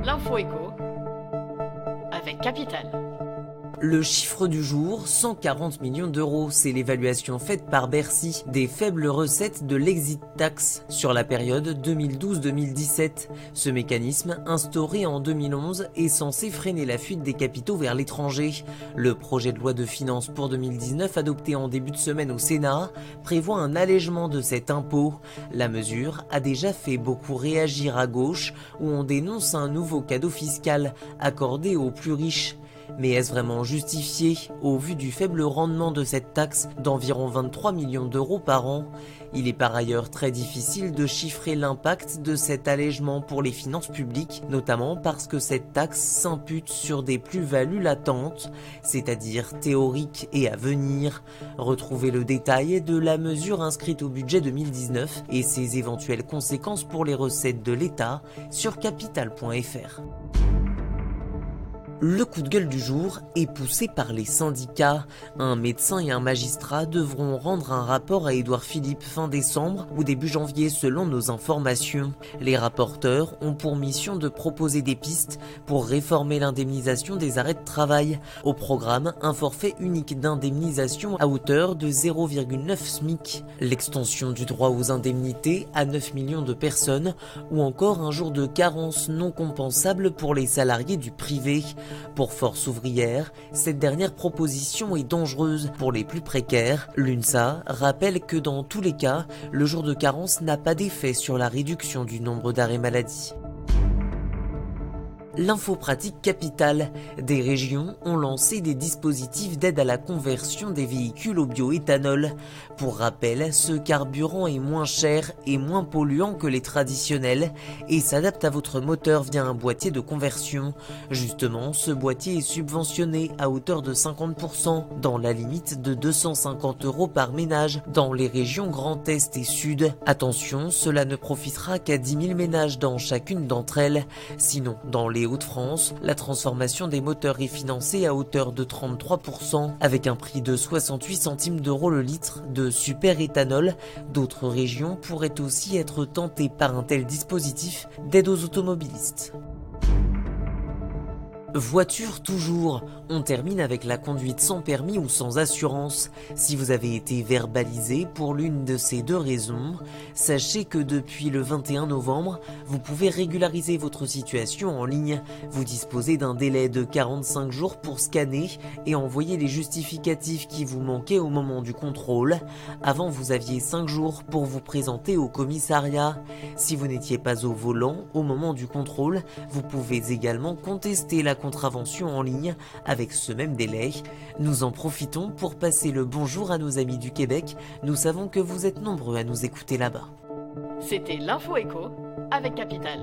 L'info écho avec Capital. Le chiffre du jour, 140 millions d'euros, c'est l'évaluation faite par Bercy des faibles recettes de l'exit tax sur la période 2012-2017. Ce mécanisme, instauré en 2011, est censé freiner la fuite des capitaux vers l'étranger. Le projet de loi de finances pour 2019, adopté en début de semaine au Sénat, prévoit un allègement de cet impôt. La mesure a déjà fait beaucoup réagir à gauche, où on dénonce un nouveau cadeau fiscal accordé aux plus riches. Mais est-ce vraiment justifié au vu du faible rendement de cette taxe d'environ 23 millions d'euros par an? Il est par ailleurs très difficile de chiffrer l'impact de cet allègement pour les finances publiques, notamment parce que cette taxe s'impute sur des plus-values latentes, c'est-à-dire théoriques et à venir. Retrouvez le détail de la mesure inscrite au budget 2019 et ses éventuelles conséquences pour les recettes de l'État sur capital.fr. Le coup de gueule du jour est poussé par les syndicats. Un médecin et un magistrat devront rendre un rapport à Édouard Philippe fin décembre ou début janvier selon nos informations. Les rapporteurs ont pour mission de proposer des pistes pour réformer l'indemnisation des arrêts de travail. Au programme, un forfait unique d'indemnisation à hauteur de 0,9 SMIC, l'extension du droit aux indemnités à 9 millions de personnes ou encore un jour de carence non compensable pour les salariés du privé. Pour Force ouvrière, cette dernière proposition est dangereuse pour les plus précaires. L'UNSA rappelle que dans tous les cas, le jour de carence n'a pas d'effet sur la réduction du nombre d'arrêts maladie. L'info pratique capitale. Des régions ont lancé des dispositifs d'aide à la conversion des véhicules au bioéthanol. Pour rappel, ce carburant est moins cher et moins polluant que les traditionnels et s'adapte à votre moteur via un boîtier de conversion. Justement, ce boîtier est subventionné à hauteur de 50% dans la limite de 250 € par ménage dans les régions Grand Est et Sud. Attention, cela ne profitera qu'à 10 000 ménages dans chacune d'entre elles. Sinon, dans les Hauts-de-France, la transformation des moteurs est financée à hauteur de 33% avec un prix de 68 centimes d'euros le litre de super-éthanol. D'autres régions pourraient aussi être tentées par un tel dispositif d'aide aux automobilistes. Voiture toujours, on termine avec la conduite sans permis ou sans assurance. Si vous avez été verbalisé pour l'une de ces deux raisons, sachez que depuis le 21 novembre, vous pouvez régulariser votre situation en ligne. Vous disposez d'un délai de 45 jours pour scanner et envoyer les justificatifs qui vous manquaient au moment du contrôle. Avant, vous aviez 5 jours pour vous présenter au commissariat. Si vous n'étiez pas au volant au moment du contrôle, vous pouvez également contester la contravention en ligne avec ce même délai. Nous en profitons pour passer le bonjour à nos amis du Québec. Nous savons que vous êtes nombreux à nous écouter là-bas. C'était l'info écho avec Capital.